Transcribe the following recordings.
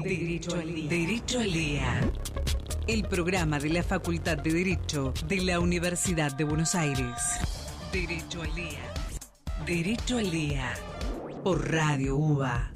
Derecho al Día. Derecho al Día. El programa de la Facultad de Derecho de la Universidad de Buenos Aires. Derecho al Día. Derecho al Día. Por Radio UBA.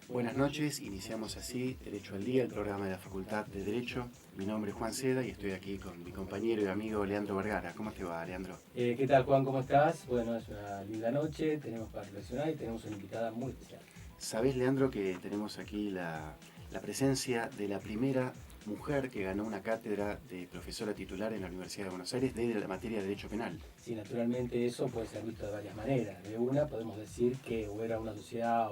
Buenas noches, iniciamos así Derecho al Día, el programa de la Facultad de Derecho. Mi nombre es Juan Seda y estoy aquí con mi compañero y amigo Leandro Vergara. ¿Cómo te va, Leandro? ¿Qué tal, Juan? ¿Cómo estás? Bueno, es una linda noche, tenemos para reflexionar y tenemos una invitada muy especial. Sabés, Leandro, que tenemos aquí la presencia de la primera mujer que ganó una cátedra de profesora titular en la Universidad de Buenos Aires de la materia de Derecho Penal. Sí, naturalmente eso puede ser visto de varias maneras. De una, podemos decir que o era una sociedad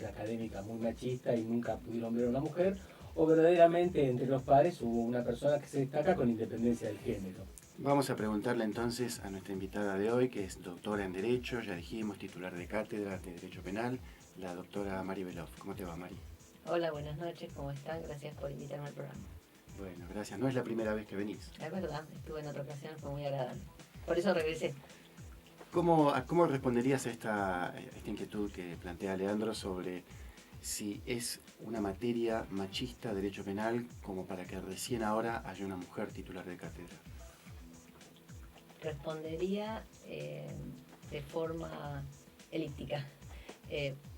académica muy machista y nunca pudieron ver a una mujer, o verdaderamente entre los pares hubo una persona que se destaca con independencia del género. Vamos a preguntarle entonces a nuestra invitada de hoy, que es doctora en Derecho, ya dijimos, titular de cátedra de Derecho Penal, la doctora Mari Belov. ¿Cómo te va, Mari? Hola, buenas noches, ¿cómo están? Gracias por invitarme al programa. Bueno, gracias. No es la primera vez que venís. Es verdad, estuve en otra ocasión, fue muy agradable. Por eso regresé. ¿Cómo responderías a esta inquietud que plantea Leandro sobre si es una materia machista, Derecho Penal, como para que recién ahora haya una mujer titular de cátedra? Respondería de forma elíptica.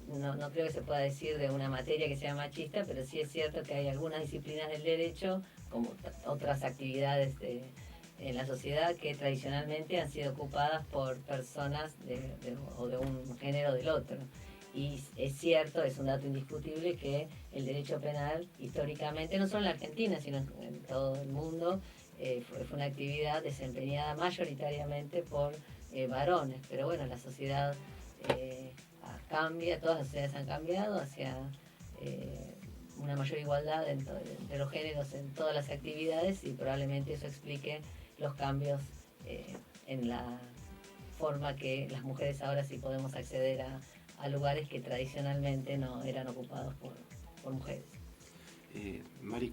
No creo que se pueda decir de una materia que sea machista, pero sí es cierto que hay algunas disciplinas del derecho, como otras actividades en la sociedad, que tradicionalmente han sido ocupadas por personas de un género o del otro. Y es cierto, es un dato indiscutible, que el derecho penal históricamente, no solo en la Argentina, sino en todo el mundo, fue una actividad desempeñada mayoritariamente por varones. Pero bueno, la sociedad cambia, todas las sociedades han cambiado hacia una mayor igualdad entre los géneros en todas las actividades, y probablemente eso explique los cambios en la forma que las mujeres ahora sí podemos acceder a lugares que tradicionalmente no eran ocupados por mujeres. Mari,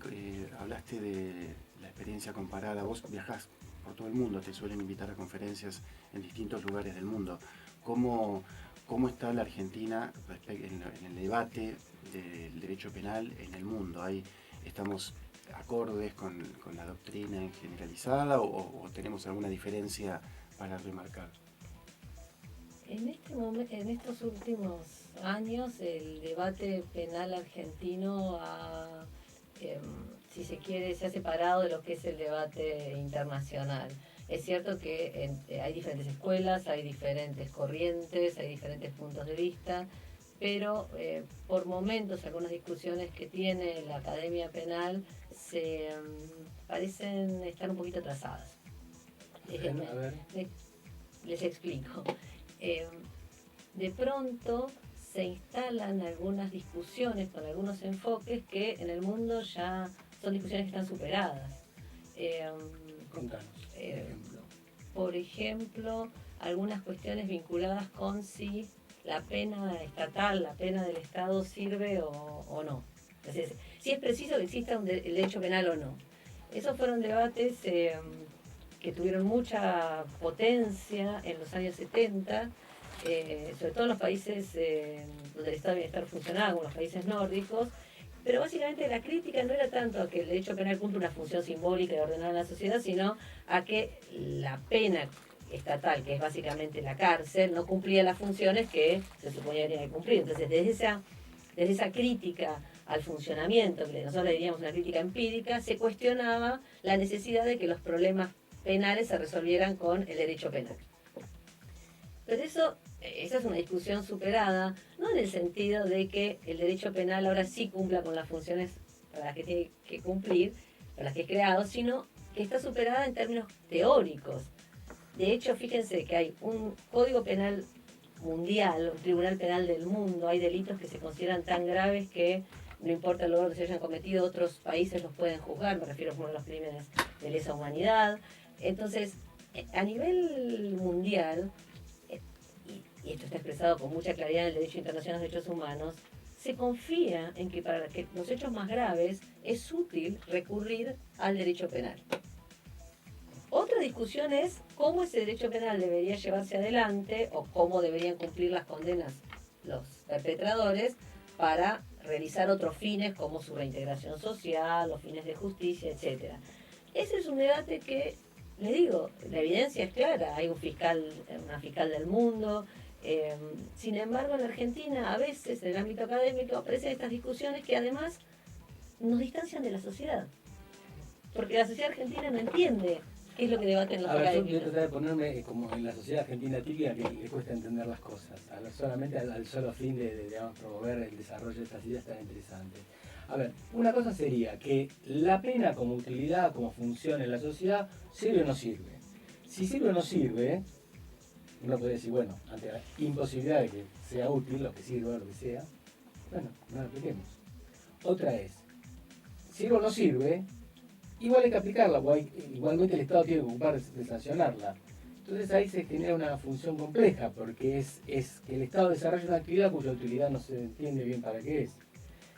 hablaste de la experiencia comparada. Vos viajás por todo el mundo, te suelen invitar a conferencias en distintos lugares del mundo. ¿Cómo está la Argentina en el debate del derecho penal en el mundo? ¿Estamos acordes con la doctrina generalizada o tenemos alguna diferencia para remarcar? En estos últimos años, el debate penal argentino si se quiere, se ha separado de lo que es el debate internacional. Es cierto que hay diferentes escuelas, hay diferentes corrientes, hay diferentes puntos de vista, pero por momentos algunas discusiones que tiene la Academia Penal parecen estar un poquito atrasadas. A ver. Les explico. De pronto se instalan algunas discusiones con algunos enfoques que en el mundo ya son discusiones que están superadas. Contanos, Por ejemplo, algunas cuestiones vinculadas con si la pena estatal, la pena del Estado sirve o no. Entonces, si es preciso que exista el derecho penal o no. Esos fueron debates que tuvieron mucha potencia en los años 70, sobre todo en los países donde el Estado de Bienestar funcionaba, como los países nórdicos. Pero básicamente la crítica no era tanto a que el derecho penal cumple una función simbólica de ordenar la sociedad, sino a que la pena estatal, que es básicamente la cárcel, no cumplía las funciones que se suponía que tenía que cumplir. Entonces, desde esa crítica al funcionamiento, que nosotros le diríamos una crítica empírica, se cuestionaba la necesidad de que los problemas penales se resolvieran con el derecho penal. Pero esa es una discusión superada, no en el sentido de que el derecho penal ahora sí cumpla con las funciones para las que tiene que cumplir, para las que es creado, sino que está superada en términos teóricos. De hecho, fíjense que hay un código penal mundial, un tribunal penal del mundo, hay delitos que se consideran tan graves que no importa el lugar donde se hayan cometido, otros países los pueden juzgar, me refiero a los crímenes de lesa humanidad. Entonces, a nivel mundial, y esto está expresado con mucha claridad en el derecho internacional de derechos humanos, se confía en que para que los hechos más graves es útil recurrir al derecho penal. Otra la discusión es cómo ese derecho penal debería llevarse adelante o cómo deberían cumplir las condenas los perpetradores para realizar otros fines como su reintegración social, los fines de justicia, etc. Ese es un debate que, le digo, la evidencia es clara, hay una fiscal del mundo. Sin embargo, en la Argentina, a veces en el ámbito académico aparecen estas discusiones que además nos distancian de la sociedad. Porque la sociedad argentina no entiende qué es lo que debaten los académicos. Yo voy a tratar de ponerme como en la sociedad argentina típica que le cuesta entender las cosas, solamente al solo fin de digamos, promover el desarrollo de estas ideas tan interesantes. A ver, una cosa sería que la pena como utilidad, como función en la sociedad, ¿sirve o no sirve? Si sirve o no sirve, uno puede decir, bueno, ante la imposibilidad de que sea útil, lo que sirva, lo que sea, bueno, no lo apliquemos. Otra es, sirve o no sirve, igual hay que aplicarla, igualmente el Estado tiene que ocuparse de sancionarla. Entonces ahí se genera una función compleja, porque es que el Estado desarrolla una actividad cuya utilidad no se entiende bien para qué es.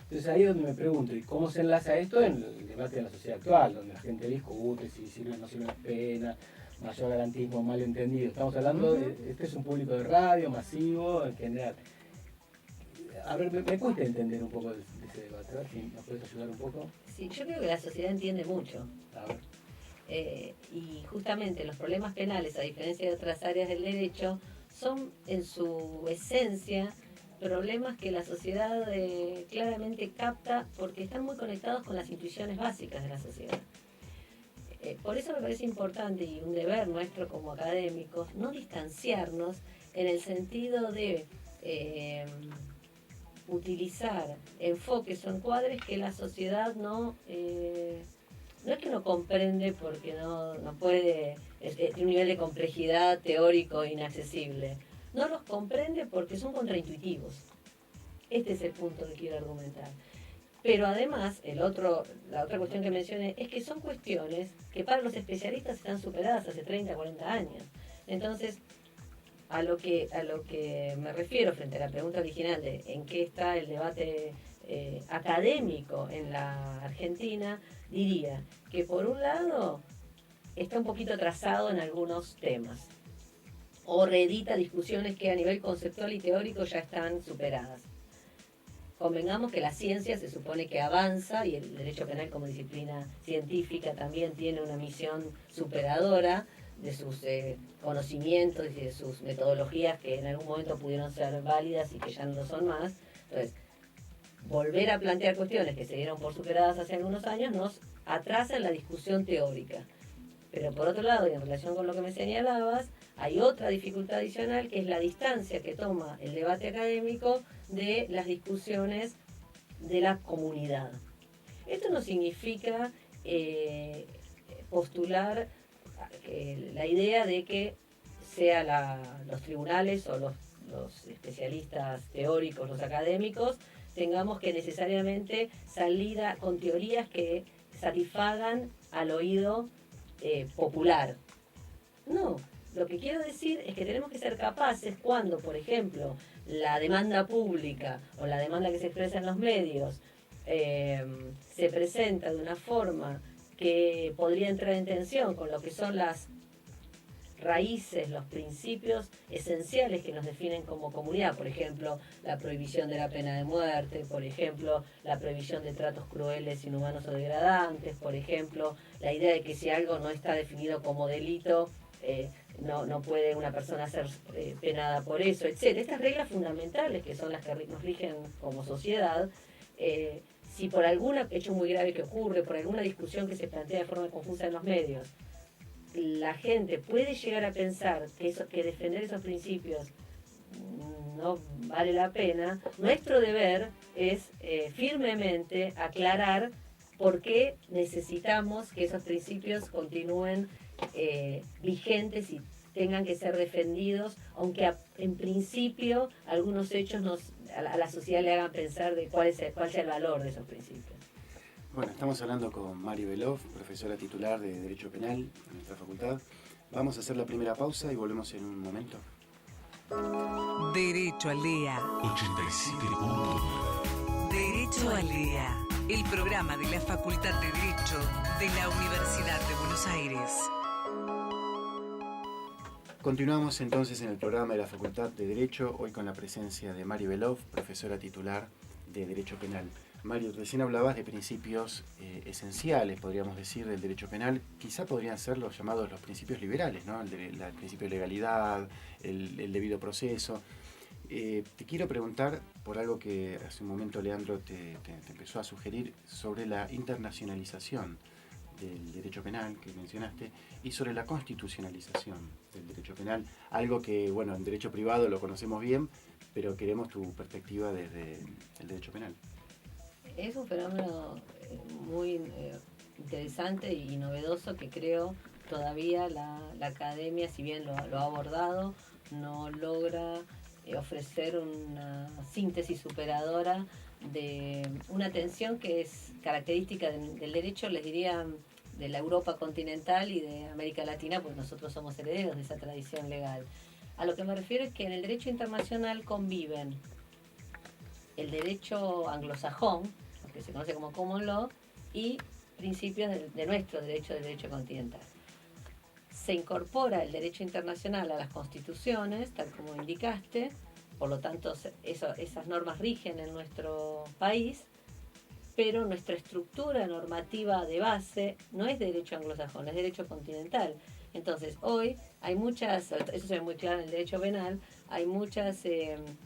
Entonces ahí es donde me pregunto, ¿y cómo se enlaza esto en el debate de la sociedad actual, donde la gente discute si sirve o no sirve la pena, mayor garantismo, malentendido? Estamos hablando este es un público de radio, masivo, en general. A ver, me cuesta entender un poco de ese debate, a ver si nos puedes ayudar un poco. Sí, yo creo que la sociedad entiende mucho. A ver. Y justamente los problemas penales, a diferencia de otras áreas del derecho, son en su esencia problemas que la sociedad claramente capta porque están muy conectados con las intuiciones básicas de la sociedad. Por eso me parece importante y un deber nuestro como académicos no distanciarnos en el sentido de utilizar enfoques o encuadres que la sociedad no es que no comprende porque no puede, tiene un nivel de complejidad teórico inaccesible. No los comprende porque son contraintuitivos. Este es el punto que quiero argumentar. Pero además, la otra cuestión que mencioné es que son cuestiones que para los especialistas están superadas hace 30, 40 años. Entonces, a lo que me refiero frente a la pregunta original de en qué está el debate académico en la Argentina, diría que por un lado está un poquito atrasado en algunos temas o reedita discusiones que a nivel conceptual y teórico ya están superadas. Convengamos que la ciencia se supone que avanza y el derecho penal como disciplina científica también tiene una misión superadora de sus conocimientos y de sus metodologías que en algún momento pudieron ser válidas y que ya no lo son más. Entonces, volver a plantear cuestiones que se dieron por superadas hace algunos años nos atrasa en la discusión teórica. Pero por otro lado, y en relación con lo que me señalabas, hay otra dificultad adicional que es la distancia que toma el debate académico de las discusiones de la comunidad. Esto no significa postular la idea de que los tribunales o los especialistas teóricos, los académicos, tengamos que necesariamente salir con teorías que satisfagan al oído popular. No, lo que quiero decir es que tenemos que ser capaces cuando, por ejemplo, la demanda pública o la demanda que se expresa en los medios se presenta de una forma que podría entrar en tensión con lo que son las raíces, los principios esenciales que nos definen como comunidad, por ejemplo, la prohibición de la pena de muerte, por ejemplo, la prohibición de tratos crueles, inhumanos o degradantes, por ejemplo, la idea de que si algo no está definido como delito, no puede una persona ser penada por eso, etc. Estas reglas fundamentales que son las que nos rigen como sociedad, si por algún hecho muy grave que ocurre, por alguna discusión que se plantea de forma confusa en los medios, la gente puede llegar a pensar que defender esos principios no vale la pena, nuestro deber es firmemente aclarar por qué necesitamos que esos principios continúen vigentes y tengan que ser defendidos, aunque en principio algunos hechos a la sociedad le hagan pensar de cuál sea el valor de esos principios. Bueno, estamos hablando con Mari Belov, profesora titular de Derecho Penal en nuestra facultad. Vamos a hacer la primera pausa y volvemos en un momento. Derecho al Día. 87.9. Derecho al Día. El programa de la Facultad de Derecho de la Universidad de Buenos Aires. Continuamos entonces en el programa de la Facultad de Derecho, hoy con la presencia de Mari Belov, profesora titular de Derecho Penal. Mario, recién hablabas de principios esenciales, podríamos decir, del derecho penal. Quizá podrían ser los llamados los principios liberales, ¿no? El principio de legalidad, el debido proceso. Te quiero preguntar por algo que hace un momento Leandro te empezó a sugerir sobre la internacionalización del derecho penal que mencionaste y sobre la constitucionalización del derecho penal, algo que, bueno, en derecho privado lo conocemos bien, pero queremos tu perspectiva desde el derecho penal. Es un fenómeno muy interesante y novedoso que creo todavía la academia, si bien lo ha abordado, no logra ofrecer una síntesis superadora de una tensión que es característica del derecho, les diría, de la Europa continental y de América Latina, pues nosotros somos herederos de esa tradición legal. A lo que me refiero es que en el derecho internacional conviven el derecho anglosajón, lo que se conoce como common law, y principios de nuestro derecho, del derecho continental. Se incorpora el derecho internacional a las constituciones, tal como indicaste, por lo tanto esas normas rigen en nuestro país, pero nuestra estructura normativa de base no es derecho anglosajón, es derecho continental. Entonces hoy hay muchas, eso se ve muy claro en el derecho penal, hay muchas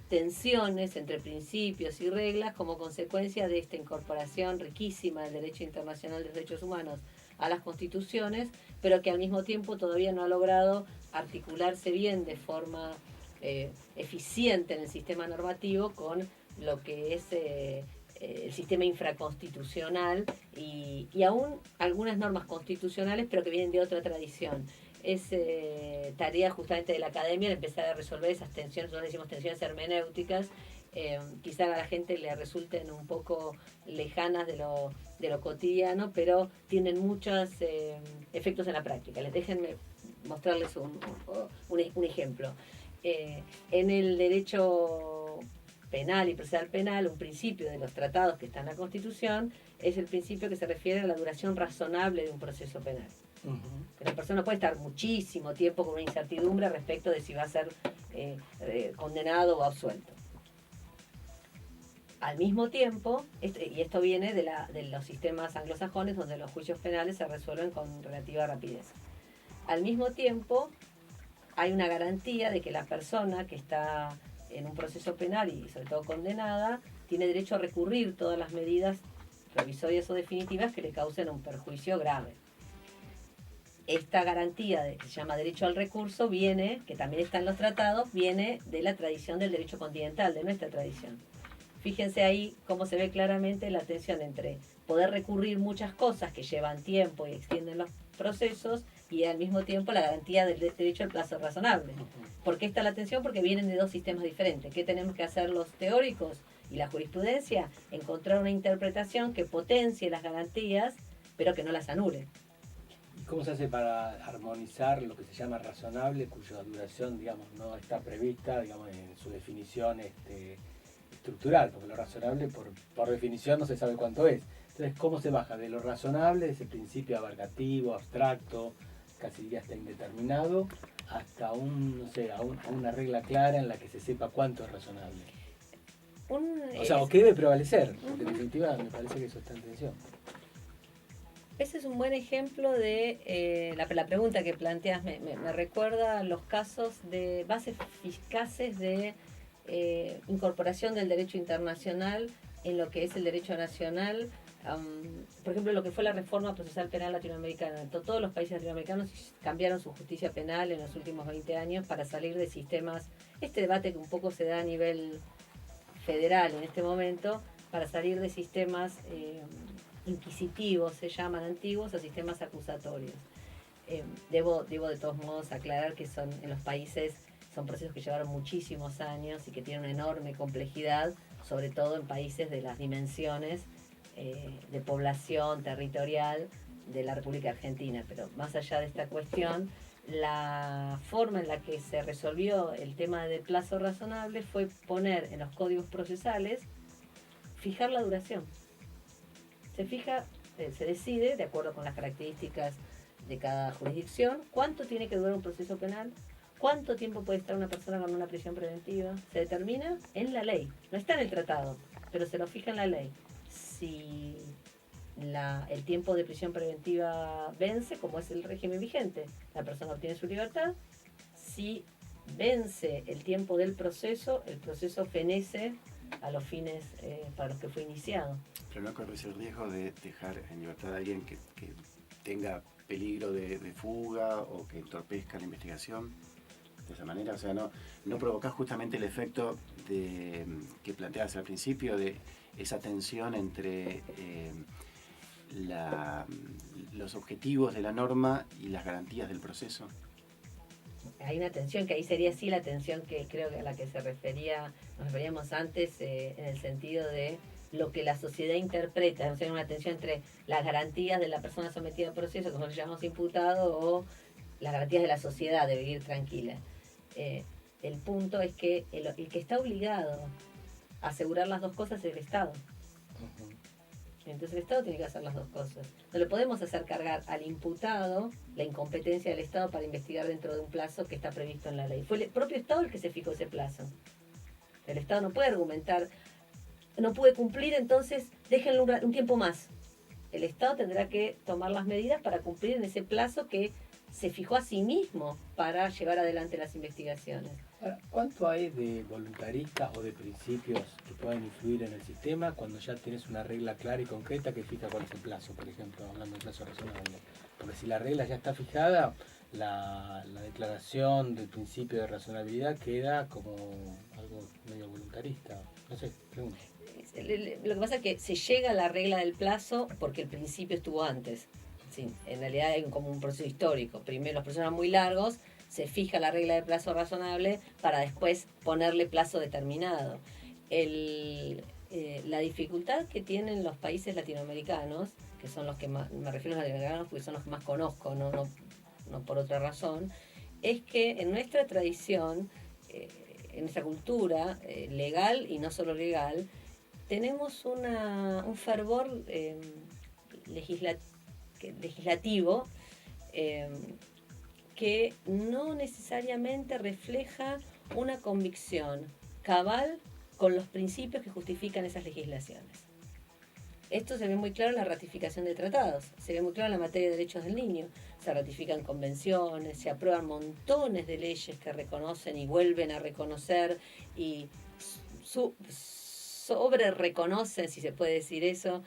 tensiones entre principios y reglas como consecuencia de esta incorporación riquísima del derecho internacional de derechos humanos a las constituciones, pero que al mismo tiempo todavía no ha logrado articularse bien de forma eficiente en el sistema normativo con lo que es el sistema infraconstitucional y aún algunas normas constitucionales, pero que vienen de otra tradición. Es tarea justamente de la academia de empezar a resolver esas tensiones, nosotros decimos tensiones hermenéuticas, quizá a la gente le resulten un poco lejanas de lo cotidiano, pero tienen muchos efectos en la práctica. Déjenme mostrarles un ejemplo. En el derecho penal y procesal penal, un principio de los tratados que está en la Constitución es el principio que se refiere a la duración razonable de un proceso penal. Que la persona puede estar muchísimo tiempo con una incertidumbre respecto de si va a ser condenado o absuelto. Al mismo tiempo, y esto viene de los sistemas anglosajones donde los juicios penales se resuelven con relativa rapidez. Al mismo tiempo, hay una garantía de que la persona que está en un proceso penal y sobre todo condenada, tiene derecho a recurrir todas las medidas provisorias o definitivas que le causen un perjuicio grave. Esta garantía que se llama derecho al recurso viene, que también está en los tratados, viene de la tradición del derecho continental, de nuestra tradición. Fíjense ahí cómo se ve claramente la tensión entre poder recurrir muchas cosas que llevan tiempo y extienden los procesos y al mismo tiempo la garantía del derecho al plazo razonable. ¿Por qué está la tensión? Porque vienen de dos sistemas diferentes. ¿Qué tenemos que hacer los teóricos y la jurisprudencia? Encontrar una interpretación que potencie las garantías, pero que no las anule. ¿Y cómo se hace para armonizar lo que se llama razonable, cuya duración, digamos, no está prevista, digamos, en su definición estructural? Porque lo razonable, por definición, no se sabe cuánto es. Entonces, ¿cómo se baja de lo razonable, de ese principio abarcativo, abstracto, casi diría hasta indeterminado, hasta una regla clara en la que se sepa cuánto es razonable? O qué debe prevalecer, porque en definitiva me parece que eso está en tensión. Ese es un buen ejemplo de la pregunta que planteas. Me recuerda a los casos de bases eficaces de incorporación del derecho internacional en lo que es el derecho nacional. Por ejemplo, lo que fue la reforma procesal penal latinoamericana. Todos los países latinoamericanos cambiaron su justicia penal en los últimos 20 años para salir de sistemas, este debate que un poco se da a nivel federal en este momento, para salir de sistemas inquisitivos, se llaman antiguos, a sistemas acusatorios. Debo de todos modos aclarar que en los países son procesos que llevaron muchísimos años y que tienen una enorme complejidad, sobre todo en países de las dimensiones de población territorial de la República Argentina. Pero más allá de esta cuestión, la forma en la que se resolvió el tema del plazo razonable fue poner en los códigos procesales, fijar la duración. Se decide, de acuerdo con las características de cada jurisdicción, cuánto tiene que durar un proceso penal, ¿Cuánto tiempo puede estar una persona con una prisión preventiva? Se determina en la ley, no está en el tratado, pero se lo fija en la ley. Si el tiempo de prisión preventiva vence, como es el régimen vigente, la persona obtiene su libertad. Si vence el tiempo del proceso, el proceso fenece a los fines para los que fue iniciado. Pero no corres el riesgo de dejar en libertad a alguien que tenga peligro de fuga o que entorpezca la investigación de esa manera. O sea, no provocás justamente el efecto que planteabas al principio de esa tensión entre los objetivos de la norma y las garantías del proceso. Hay una tensión que ahí sería sí la tensión que creo que a la que nos referíamos antes, en el sentido de lo que la sociedad interpreta, o sea, una tensión entre las garantías de la persona sometida al proceso, como le llamamos imputado, o las garantías de la sociedad de vivir tranquila. El punto es que el que está obligado a asegurar las dos cosas es el Estado. Entonces el Estado tiene que hacer las dos cosas. No le podemos hacer cargar al imputado la incompetencia del Estado para investigar dentro de un plazo que está previsto en la ley. Fue el propio Estado el que se fijó ese plazo. El Estado no puede argumentar, no pude cumplir, entonces déjenlo un tiempo más. El Estado tendrá que tomar las medidas para cumplir en ese plazo que se fijó a sí mismo para llevar adelante las investigaciones. Ahora, ¿cuánto hay de voluntaristas o de principios que puedan influir en el sistema cuando ya tienes una regla clara y concreta que fija cuál es el plazo, por ejemplo, hablando de plazo razonable? Porque si la regla ya está fijada, la declaración del principio de razonabilidad queda como algo medio voluntarista. No sé, pregunto. Lo que pasa es que se llega a la regla del plazo porque el principio estuvo antes. Sí, en realidad hay como un proceso histórico. Primero los procesos eran muy largos, se fija la regla de plazo razonable para después ponerle plazo determinado. La dificultad que tienen los países latinoamericanos, que son los que más, me refiero a los latinoamericanos porque son los que más conozco, no por otra razón, es que en nuestra tradición, en nuestra cultura legal y no solo legal, tenemos un fervor legislativo que no necesariamente refleja una convicción cabal con los principios que justifican esas legislaciones. Esto se ve muy claro en la ratificación de tratados, se ve muy claro en la materia de derechos del niño. Se ratifican convenciones, se aprueban montones de leyes que reconocen y vuelven a reconocer y sobre reconocen, si se puede decir eso,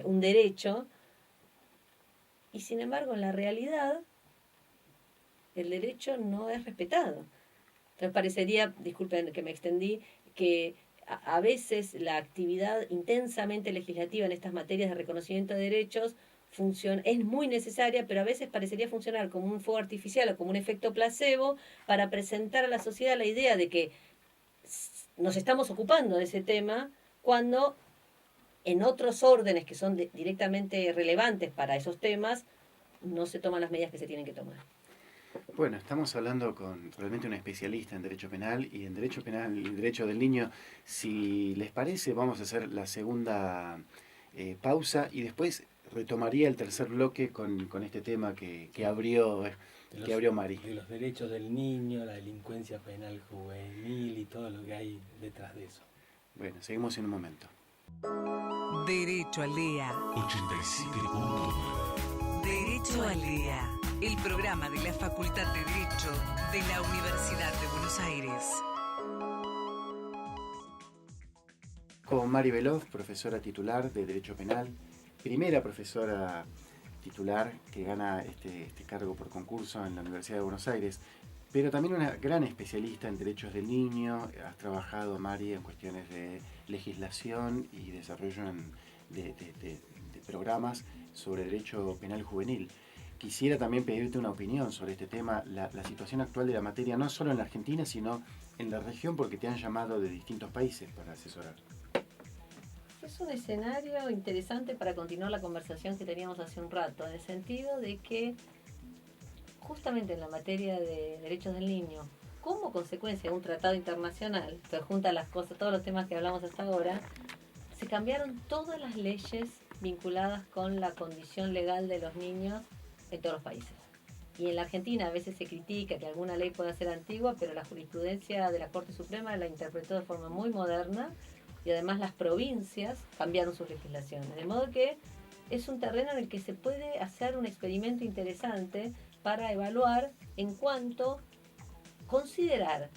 un derecho. Y sin embargo, en la realidad, el derecho no es respetado. Entonces parecería, disculpen que me extendí, que a veces la actividad intensamente legislativa en estas materias de reconocimiento de derechos es muy necesaria, pero a veces parecería funcionar como un fuego artificial o como un efecto placebo para presentar a la sociedad la idea de que nos estamos ocupando de ese tema cuando en otros órdenes que son directamente relevantes para esos temas no se toman las medidas que se tienen que tomar. Bueno, estamos hablando con realmente un especialista en derecho penal y en derecho penal y derecho del niño. Si les parece, vamos a hacer la segunda pausa y después retomaría el tercer bloque con este tema que abrió Mari. De los derechos del niño, la delincuencia penal juvenil y todo lo que hay detrás de eso. Bueno, seguimos en un momento. Derecho al Día. 87.9. Derecho al Día. El programa de la Facultad de Derecho de la Universidad de Buenos Aires. Con Mari Veloz, profesora titular de Derecho Penal, primera profesora titular que gana este cargo por concurso en la Universidad de Buenos Aires, pero también una gran especialista en derechos del niño. Has trabajado, Mari, en cuestiones de legislación y desarrollo de programas sobre derecho penal juvenil. Quisiera también pedirte una opinión sobre este tema, la situación actual de la materia, no solo en la Argentina, sino en la región, porque te han llamado de distintos países para asesorar. Es un escenario interesante para continuar la conversación que teníamos hace un rato, en el sentido de que justamente en la materia de derechos del niño, como consecuencia de un tratado internacional que junta las cosas, todos los temas que hablamos hasta ahora, se cambiaron todas las leyes vinculadas con la condición legal de los niños en todos los países. y en la Argentina a veces se critica que alguna ley pueda ser antigua, pero la jurisprudencia de la Corte Suprema la interpretó de forma muy moderna y además las provincias cambiaron sus legislaciones. De modo que es un terreno en el que se puede hacer un experimento interesante para evaluar en cuanto considerar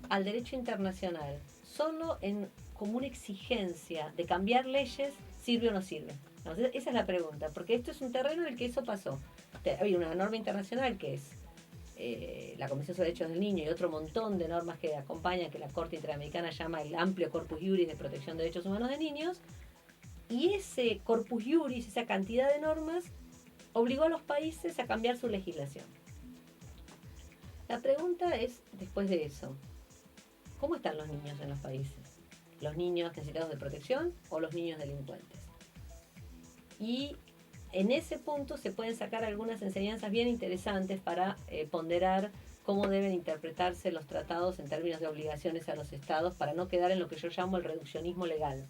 al derecho internacional solo como una exigencia de cambiar leyes, ¿sirve o no sirve? Entonces, esa es la pregunta, porque esto es un terreno en el que eso pasó. Hay una norma internacional que es la Convención sobre Derechos del Niño y otro montón de normas que acompañan, que la Corte Interamericana llama el amplio corpus juris de protección de derechos humanos de niños, y ese corpus juris, esa cantidad de normas, obligó a los países a cambiar su legislación. La pregunta es, después de eso, ¿cómo están los niños en los países? ¿Los niños necesitados de protección o los niños delincuentes? Y en ese punto se pueden sacar algunas enseñanzas bien interesantes para ponderar cómo deben interpretarse los tratados en términos de obligaciones a los estados para no quedar en lo que yo llamo el reduccionismo legal.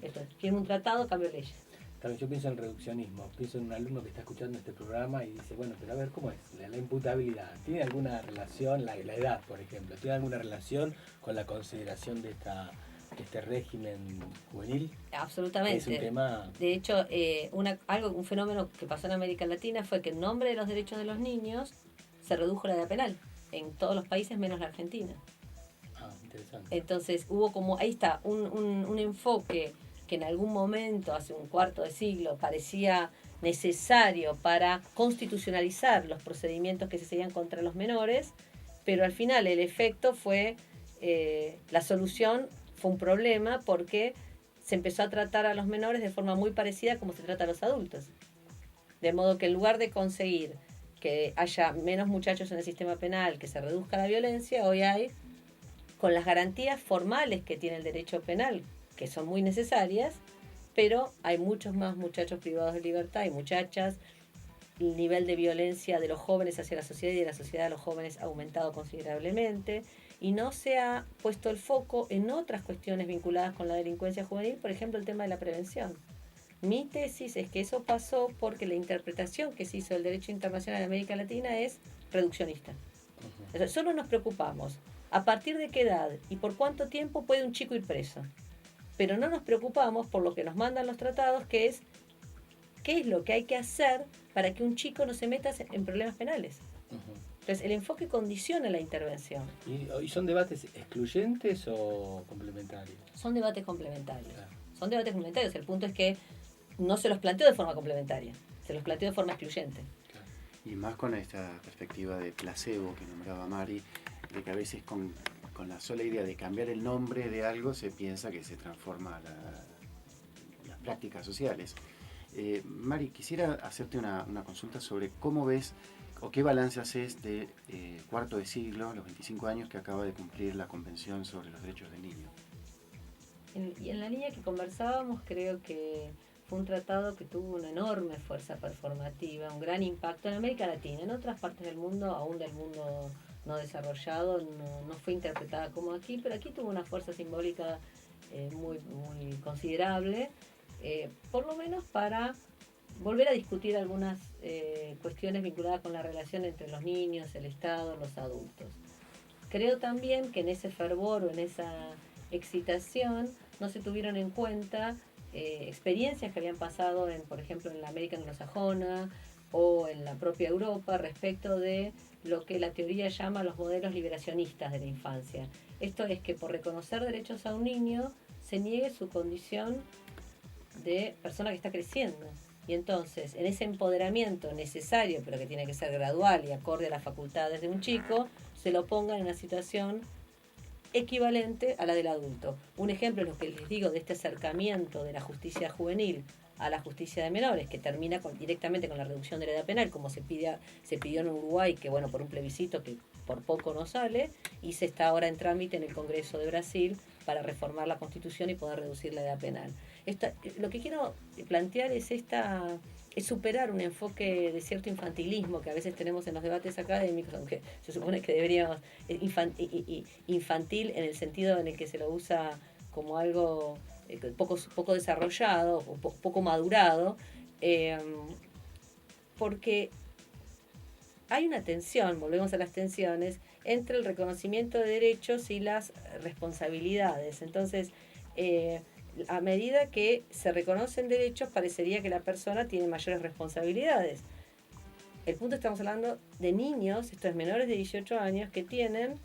Esto es, firmo un tratado, cambio leyes. Claro, yo pienso en reduccionismo, pienso en un alumno que está escuchando este programa y dice, bueno, pero a ver, ¿cómo es? La imputabilidad, ¿tiene alguna relación, la edad, por ejemplo, tiene alguna relación con la consideración de este régimen juvenil? Absolutamente. Es un tema... De hecho, un fenómeno que pasó en América Latina fue que en nombre de los derechos de los niños se redujo la edad penal en todos los países menos la Argentina. Ah, interesante. Entonces hubo como, ahí está, un enfoque que en algún momento, hace un cuarto de siglo, parecía necesario para constitucionalizar los procedimientos que se seguían contra los menores, pero al final el efecto fue, la solución fue un problema porque se empezó a tratar a los menores de forma muy parecida como se trata a los adultos. De modo que en lugar de conseguir que haya menos muchachos en el sistema penal, que se reduzca la violencia, hoy hay, con las garantías formales que tiene el derecho penal, que son muy necesarias, pero hay muchos más muchachos privados de libertad y muchachas. El nivel de violencia de los jóvenes hacia la sociedad y de la sociedad a los jóvenes ha aumentado considerablemente y no se ha puesto el foco en otras cuestiones vinculadas con la delincuencia juvenil, por ejemplo el tema de la prevención. Mi tesis es que eso pasó porque la interpretación que se hizo del derecho internacional en América Latina es reduccionista. Entonces, solo nos preocupamos a partir de qué edad y por cuánto tiempo puede un chico ir preso. Pero no nos preocupamos por lo que nos mandan los tratados, que es qué es lo que hay que hacer para que un chico no se meta en problemas penales. Entonces, el enfoque condiciona la intervención. ¿Y son debates excluyentes o complementarios? Son debates complementarios. Claro. Son debates complementarios. El punto es que no se los planteó de forma complementaria, se los planteó de forma excluyente. Claro. Y más con esta perspectiva de placebo que nombraba Mari, de que a veces con la sola idea de cambiar el nombre de algo se piensa que se transforma las prácticas sociales. Mari, quisiera hacerte una consulta sobre cómo ves o qué balance haces de cuarto de siglo, los 25 años que acaba de cumplir la Convención sobre los Derechos del Niño. Y en la línea que conversábamos, creo que fue un tratado que tuvo una enorme fuerza performativa, un gran impacto en América Latina. En otras partes del mundo, aún del mundo no desarrollado, no fue interpretada como aquí, pero aquí tuvo una fuerza simbólica muy considerable, por lo menos para volver a discutir algunas cuestiones vinculadas con la relación entre los niños, el Estado, los adultos. Creo también que en ese fervor o en esa excitación no se tuvieron en cuenta experiencias que habían pasado, por ejemplo, en la América anglosajona o en la propia Europa respecto de lo que la teoría llama los modelos liberacionistas de la infancia. Esto es que por reconocer derechos a un niño se niegue su condición de persona que está creciendo. Y entonces, en ese empoderamiento necesario, pero que tiene que ser gradual y acorde a las facultades de un chico, se lo ponga en una situación equivalente a la del adulto. Un ejemplo es lo que les digo de este acercamiento de la justicia juvenil a la justicia de menores, que termina directamente con la reducción de la edad penal, como se pidió en Uruguay, que bueno, por un plebiscito que por poco no sale, y se está ahora en trámite en el Congreso de Brasil para reformar la Constitución y poder reducir la edad penal. Lo que quiero plantear es superar un enfoque de cierto infantilismo que a veces tenemos en los debates académicos, aunque se supone que deberíamos infantil en el sentido en el que se lo usa como algo poco desarrollado, o poco madurado, porque hay una tensión, volvemos a las tensiones, entre el reconocimiento de derechos y las responsabilidades. Entonces, a medida que se reconocen derechos, parecería que la persona tiene mayores responsabilidades. El punto, estamos hablando de niños, estos menores de 18 años, que tienen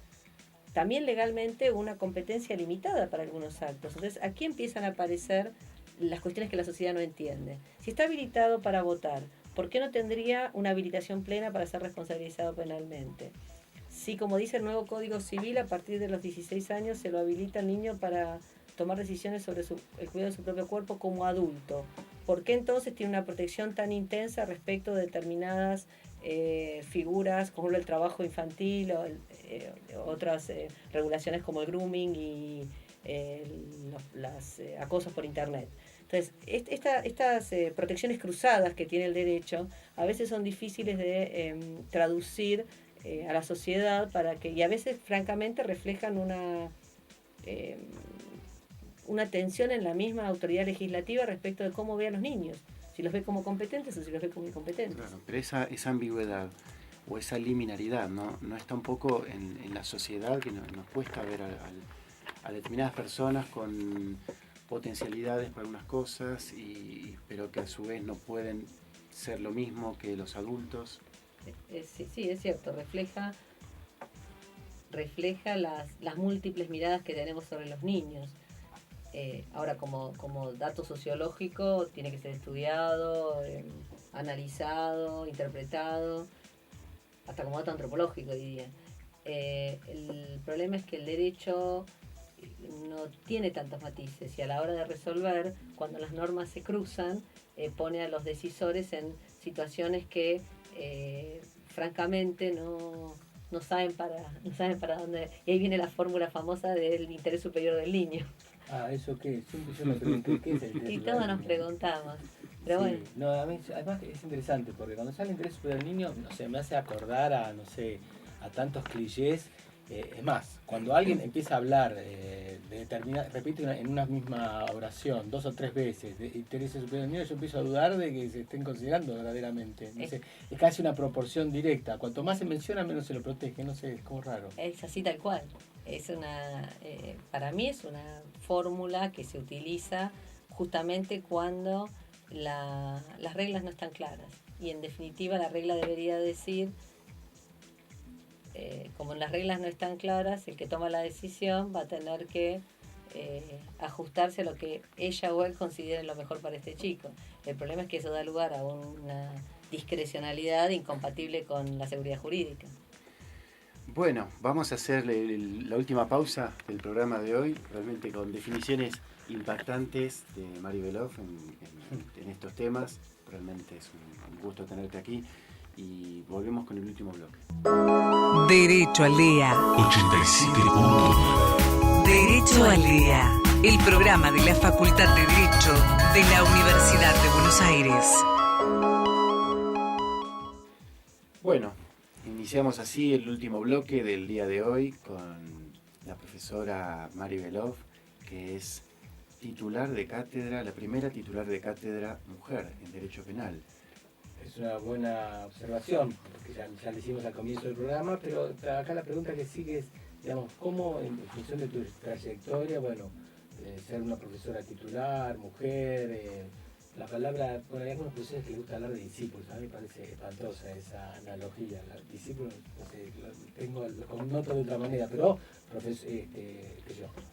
también legalmente una competencia limitada para algunos actos. Entonces, aquí empiezan a aparecer las cuestiones que la sociedad no entiende. Si está habilitado para votar, ¿por qué no tendría una habilitación plena para ser responsabilizado penalmente? Si, como dice el nuevo Código Civil, a partir de los 16 años se lo habilita al niño para tomar decisiones sobre el cuidado de su propio cuerpo como adulto, ¿por qué entonces tiene una protección tan intensa respecto de determinadas figuras, como el trabajo infantil o otras regulaciones como el grooming y los acosos por internet? Entonces, estas protecciones cruzadas que tiene el derecho a veces son difíciles de traducir a la sociedad, y a veces francamente reflejan una tensión en la misma autoridad legislativa respecto de cómo ve a los niños, si los ve como competentes o si los ve como incompetentes. Claro, pero esa ambigüedad o esa liminaridad no está un poco en la sociedad, que nos cuesta ver a determinadas personas con potencialidades para unas cosas, pero que a su vez no pueden ser lo mismo que los adultos. Sí, es cierto, refleja las múltiples miradas que tenemos sobre los niños. Ahora, como dato sociológico, tiene que ser estudiado, analizado, interpretado, hasta como dato antropológico, diría. El problema es que el derecho no tiene tantos matices, y a la hora de resolver, cuando las normas se cruzan, pone a los decisores en situaciones que francamente no saben para dónde. Y ahí viene la fórmula famosa del interés superior del niño. ¿Eso qué? Yo me pregunté, ¿qué es el interés? Y todos nos preguntamos. Pero sí, bueno. No, además es interesante, porque cuando sale el interés superior del niño, no sé, me hace acordar a tantos clichés. Es más, cuando alguien empieza a hablar de determinar, repite en una misma oración 2 o 3 veces de interés superior del niño, yo empiezo a dudar de que se estén considerando verdaderamente. No sé, es casi una proporción directa. Cuanto más se menciona, menos se lo protege. No sé, es como raro. Es así tal cual. Para mí es una fórmula que se utiliza justamente cuando las reglas no están claras. Y en definitiva la regla debería decir, como las reglas no están claras, el que toma la decisión va a tener que ajustarse a lo que ella o él considere lo mejor para este chico. El problema es que eso da lugar a una discrecionalidad incompatible con la seguridad jurídica. Bueno, vamos a hacer la última pausa del programa de hoy, realmente con definiciones impactantes de Mari Belov en estos temas. Realmente es un gusto tenerte aquí y volvemos con el último bloque. Derecho al Día. 87.9. Derecho al Día. El programa de la Facultad de Derecho de la Universidad de Buenos Aires. Bueno, iniciamos así el último bloque del día de hoy con la profesora Mari Belov, que es titular de cátedra, la primera titular de cátedra mujer en Derecho Penal. Es una buena observación, porque ya lo hicimos al comienzo del programa, pero acá la pregunta que sigue es, digamos, ¿cómo en función de tu trayectoria, ser una profesora titular, mujer, la palabra, hay algunos profesores que les gusta hablar de discípulos, a mí me parece espantosa esa analogía, discípulos, no sé, lo connoto de otra manera, pero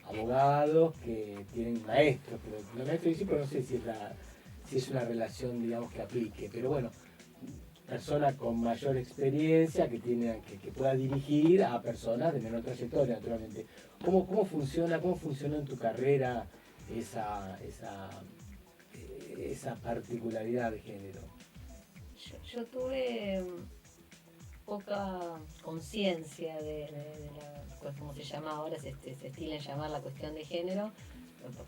abogados que tienen maestros, pero los maestros y discípulos no sé si es una relación, digamos, que aplique, pero bueno, persona con mayor experiencia que pueda dirigir a personas de menor trayectoria, naturalmente. ¿Cómo funcionó en tu carrera esa particularidad de género? Yo tuve poca conciencia de como se llama ahora, se estila en llamar la cuestión de género,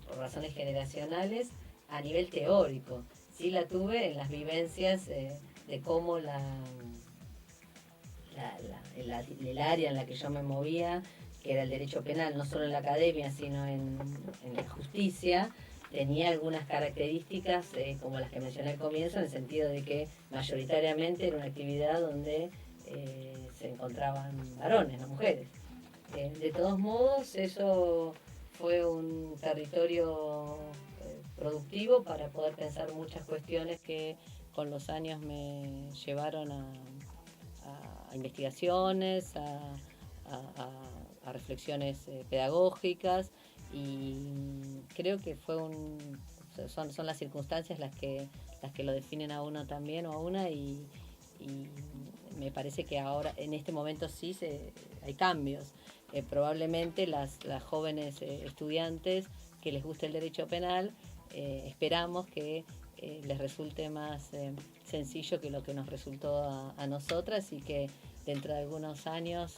por razones generacionales, a nivel teórico. Sí la tuve en las vivencias de cómo el área en la que yo me movía, que era el derecho penal, no solo en la academia, sino en la justicia, tenía algunas características como las que mencioné al comienzo, en el sentido de que mayoritariamente era una actividad donde se encontraban varones, no mujeres. De todos modos, eso fue un territorio productivo para poder pensar muchas cuestiones que con los años me llevaron a investigaciones, a reflexiones pedagógicas, y creo que son las circunstancias las que lo definen a uno también o a una, y me parece que ahora en este momento sí hay cambios. Probablemente las jóvenes estudiantes que les guste el derecho penal, esperamos que les resulte más sencillo que lo que nos resultó a nosotras, y que dentro de algunos años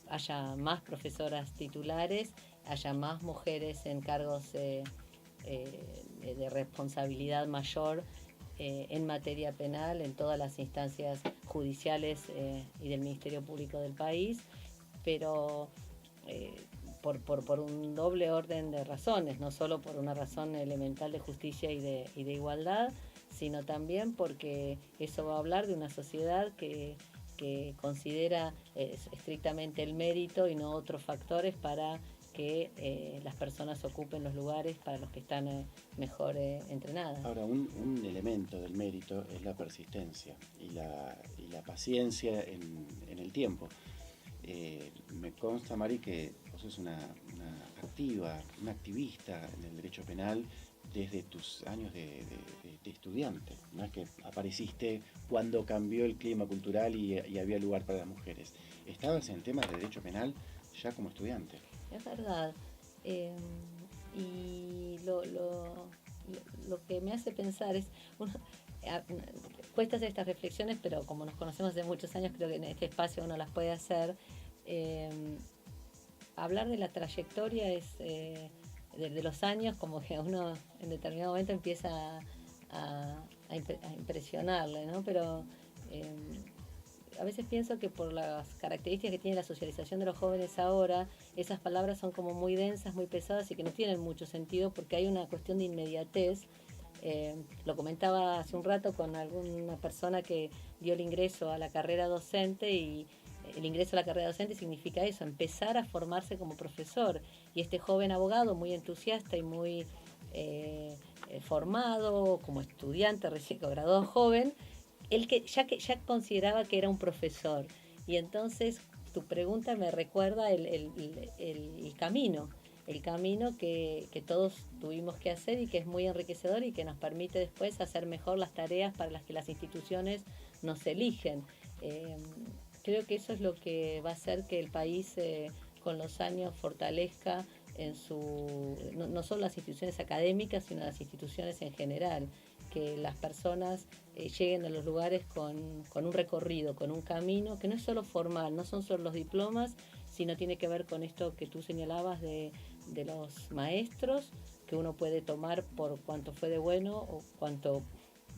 haya más profesoras titulares, haya más mujeres en cargos de responsabilidad mayor en materia penal en todas las instancias judiciales y del Ministerio Público del país, pero por un doble orden de razones, no solo por una razón elemental de justicia y de igualdad, sino también porque eso va a hablar de una sociedad que considera estrictamente el mérito y no otros factores para que las personas ocupen los lugares para los que están mejor entrenadas. Ahora, un elemento del mérito es la persistencia y la paciencia en el tiempo. Me consta, Mari, que vos sos una activista en el derecho penal desde tus años de estudiante. No es que apareciste cuando cambió el clima cultural y había lugar para las mujeres. Estabas en temas de derecho penal ya como estudiante. Es verdad. Y lo que me hace pensar es... cuesta hacer estas reflexiones, pero como nos conocemos hace muchos años, creo que en este espacio uno las puede hacer. Hablar de la trayectoria es de los años, como que uno en determinado momento empieza a impresionarle, ¿no? Pero a veces pienso que por las características que tiene la socialización de los jóvenes ahora, esas palabras son como muy densas, muy pesadas y que no tienen mucho sentido, porque hay una cuestión de inmediatez. Lo comentaba hace un rato con alguna persona que dio el ingreso a la carrera docente, y el ingreso a la carrera docente significa eso, empezar a formarse como profesor. Y este joven abogado muy entusiasta y muy formado como estudiante recién graduado joven, él que ya consideraba que era un profesor. Y entonces tu pregunta me recuerda el camino. El camino que todos tuvimos que hacer y que es muy enriquecedor y que nos permite después hacer mejor las tareas para las que las instituciones nos eligen. Creo que eso es lo que va a hacer que el país con los años fortalezca en no solo las instituciones académicas, sino las instituciones en general, que las personas lleguen a los lugares con un recorrido, con un camino que no es solo formal, no son solo los diplomas, sino tiene que ver con esto que tú señalabas de los maestros, que uno puede tomar por cuánto fue de bueno o cuánto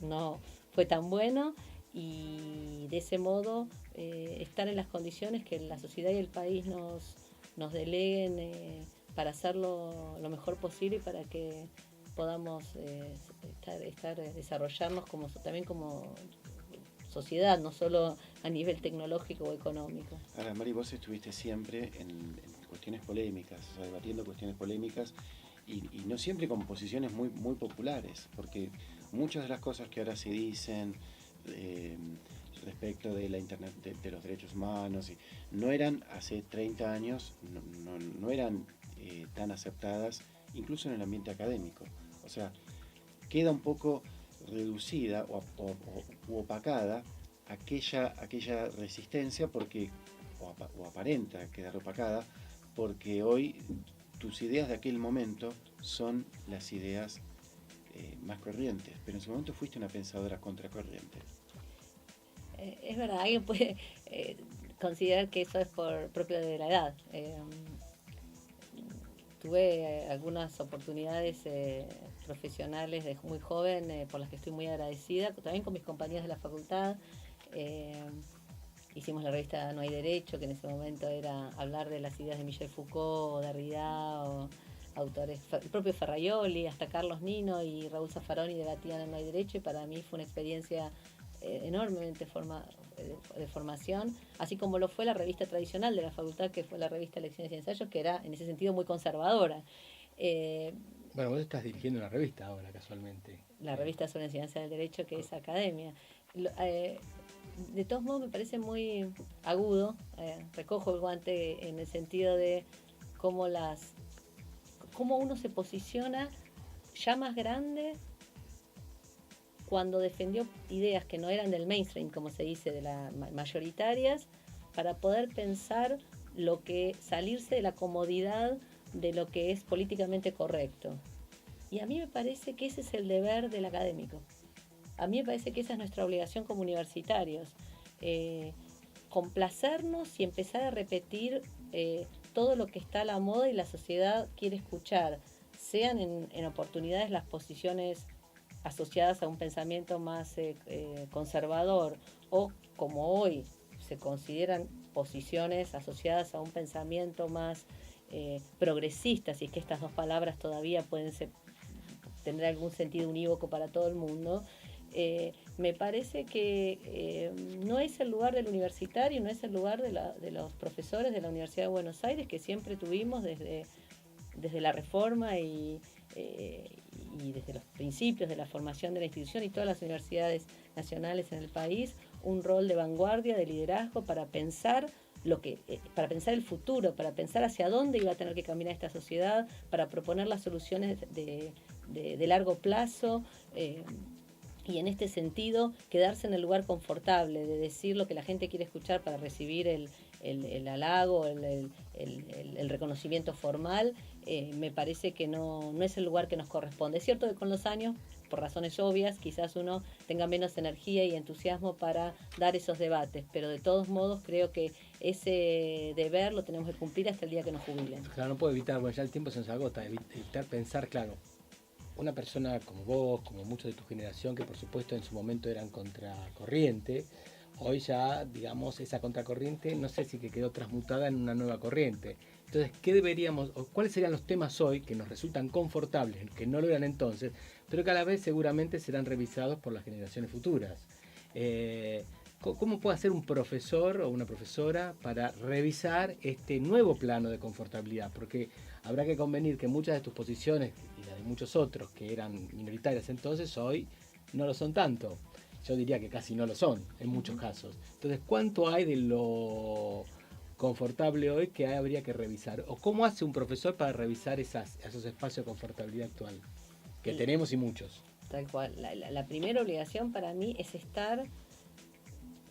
no fue tan bueno, y de ese modo estar en las condiciones que la sociedad y el país nos deleguen para hacerlo lo mejor posible y para que podamos desarrollarnos también como sociedad, no solo a nivel tecnológico o económico. Ahora, Mari, vos estuviste siempre en cuestiones polémicas, o sea, debatiendo cuestiones polémicas y no siempre con posiciones muy, muy populares, porque muchas de las cosas que ahora se dicen respecto de la Internet, de los derechos humanos, no eran hace 30 años, no eran tan aceptadas, incluso en el ambiente académico. O sea, queda un poco reducida o opacada aquella resistencia, porque o aparenta quedar opacada, porque hoy tus ideas de aquel momento son las ideas más corrientes, pero en su momento fuiste una pensadora contracorriente. Es verdad, alguien puede considerar que eso es propio de la edad. Tuve algunas oportunidades profesionales de muy joven, por las que estoy muy agradecida, también con mis compañeros de la facultad. Hicimos la revista No hay Derecho, que en ese momento era hablar de las ideas de Michel Foucault, o Derrida, o autores, el propio Ferraioli, hasta Carlos Nino y Raúl Zaffaroni debatían en No hay Derecho, y para mí fue una experiencia enormemente de formación, así como lo fue la revista tradicional de la facultad, que fue la revista Lecciones y Ensayos, que era en ese sentido muy conservadora. Bueno, vos estás dirigiendo una revista ahora, casualmente. La revista sobre enseñanza del derecho, que es academia. De todos modos me parece muy agudo, recojo el guante en el sentido de cómo uno se posiciona ya más grande cuando defendió ideas que no eran del mainstream, como se dice, de las mayoritarias, para poder pensar salirse de la comodidad de lo que es políticamente correcto. Y a mí me parece que ese es el deber del académico. A mí me parece que esa es nuestra obligación como universitarios. Complacernos y empezar a repetir todo lo que está a la moda y la sociedad quiere escuchar, sean en oportunidades las posiciones asociadas a un pensamiento más conservador, o como hoy se consideran posiciones asociadas a un pensamiento más progresista, si es que estas dos palabras todavía tendrá algún sentido unívoco para todo el mundo. Me parece que no es el lugar del universitario, no es el lugar de los profesores de la Universidad de Buenos Aires, que siempre tuvimos desde la reforma y desde los principios de la formación de la institución y todas las universidades nacionales en el país, un rol de vanguardia, de liderazgo para pensar para pensar el futuro, para pensar hacia dónde iba a tener que caminar esta sociedad, para proponer las soluciones de largo plazo, y en este sentido quedarse en el lugar confortable, de decir lo que la gente quiere escuchar para recibir el halago, el reconocimiento formal. Me parece que no es el lugar que nos corresponde. Es cierto que con los años, por razones obvias, quizás uno tenga menos energía y entusiasmo para dar esos debates, pero de todos modos creo que ese deber lo tenemos que cumplir hasta el día que nos jubilen. Claro, no puedo evitar, bueno, ya el tiempo se nos agota, evitar pensar, claro, una persona como vos, como muchos de tu generación, que por supuesto en su momento eran contracorriente, hoy ya, digamos, esa contracorriente, no sé si que quedó transmutada en una nueva corriente. Entonces, ¿qué deberíamos, o cuáles serían los temas hoy que nos resultan confortables, que no lo eran entonces, pero que a la vez seguramente serán revisados por las generaciones futuras? ¿Cómo puede hacer un profesor o una profesora para revisar este nuevo plano de confortabilidad? Porque habrá que convenir que muchas de tus posiciones y las de muchos otros que eran minoritarias entonces, hoy no lo son tanto. Yo diría que casi no lo son, en muchos casos. Entonces, ¿cuánto hay de lo confortable hoy que habría que revisar? ¿O cómo hace un profesor para revisar esos espacios de confortabilidad actual? Que tenemos y muchos. Tal cual. La primera obligación para mí es estar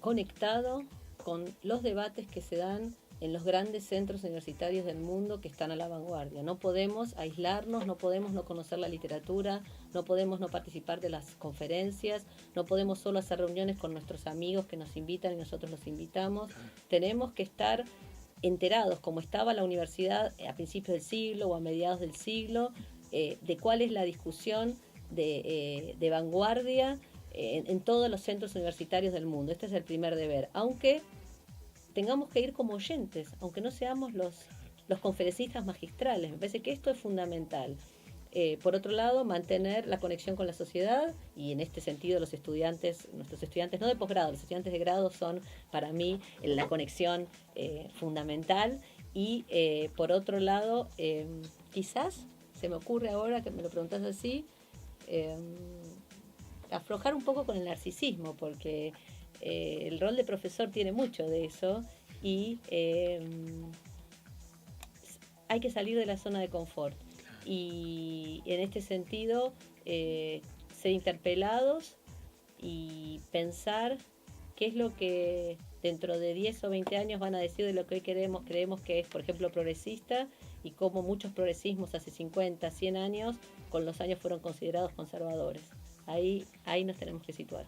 conectado con los debates que se dan en los grandes centros universitarios del mundo que están a la vanguardia. No podemos aislarnos, no podemos no conocer la literatura, no podemos no participar de las conferencias, no podemos solo hacer reuniones con nuestros amigos que nos invitan y nosotros los invitamos. Tenemos que estar enterados, como estaba la universidad a principios del siglo o a mediados del siglo, de cuál es la discusión de vanguardia en todos los centros universitarios del mundo. Este es el primer deber, aunque tengamos que ir como oyentes, aunque no seamos los conferencistas magistrales. Me parece que esto es fundamental. Por otro lado, mantener la conexión con la sociedad, y en este sentido nuestros estudiantes no de posgrado, los estudiantes de grado son para mí la conexión fundamental. Y por otro lado, quizás se me ocurre ahora que me lo preguntas así, aflojar un poco con el narcisismo, porque el rol de profesor tiene mucho de eso, y hay que salir de la zona de confort. Y en este sentido, ser interpelados y pensar qué es lo que dentro de 10 o 20 años van a decir de lo que hoy creemos que es, por ejemplo, progresista, y cómo muchos progresismos hace 50, 100 años, con los años fueron considerados conservadores. Ahí nos tenemos que situar.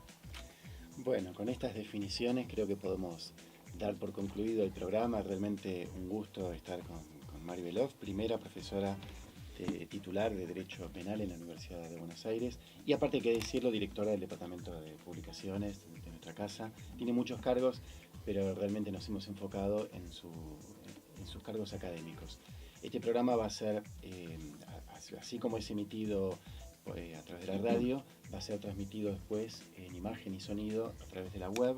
Bueno, con estas definiciones creo que podemos dar por concluido el programa. Realmente un gusto estar con Mari Beloff, primera profesora titular de Derecho Penal en la Universidad de Buenos Aires, y aparte hay que decirlo, directora del Departamento de Publicaciones de nuestra casa. Tiene muchos cargos, pero realmente nos hemos enfocado en sus cargos académicos. Este programa va a ser, así como es emitido a través de la radio, va a ser transmitido después en imagen y sonido a través de la web,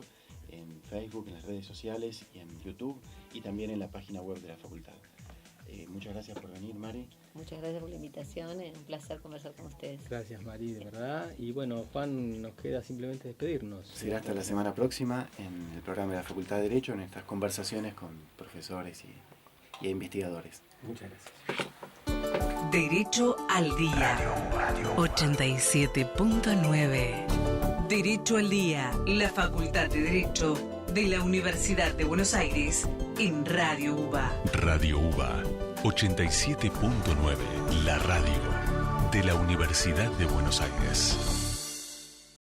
en Facebook, en las redes sociales y en YouTube y también en la página web de la facultad. Muchas gracias por venir, Mari. Muchas gracias por la invitación, es un placer conversar con ustedes. Gracias, Mari, de verdad. Y bueno, Juan, nos queda simplemente despedirnos. Será hasta la semana próxima en el programa de la Facultad de Derecho, en estas conversaciones con profesores y investigadores. Muchas gracias. Derecho al Día 87.9. Derecho al Día, la Facultad de Derecho de la Universidad de Buenos Aires en Radio UBA. Radio UBA 87.9, la radio de la Universidad de Buenos Aires.